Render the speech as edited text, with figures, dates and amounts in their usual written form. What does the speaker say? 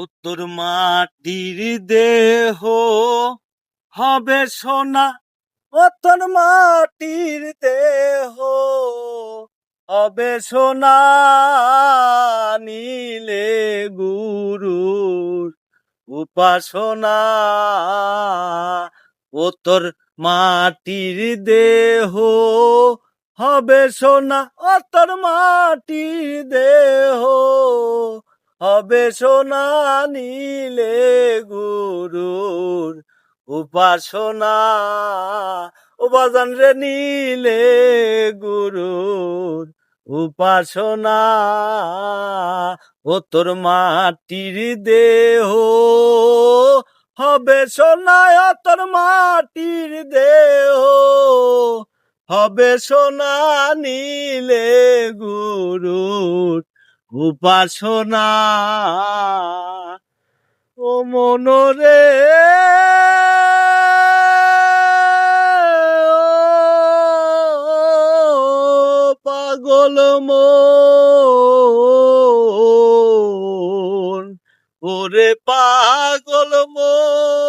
ও তোর মাটির দেহ হবে সোনা, ও তোর মাটির দেহ হবে সোনা, নিলে গুরুর উপাসনা। ও তোর মাটির দেহ হবে সোনা, ও তোর মাটির দেহ হবে সোনা, নিলে গুরুর উপাসনা। ও বাজান রে, নিলে গুরুর উপাসনা। ও তোর মাটির দেহ হবে সোনা, ও তোর মাটির দেহ হবে সোনা, নিলে গুরুর উপাসনা। ও মনরে, পাগল মন, ওরে পাগল মন।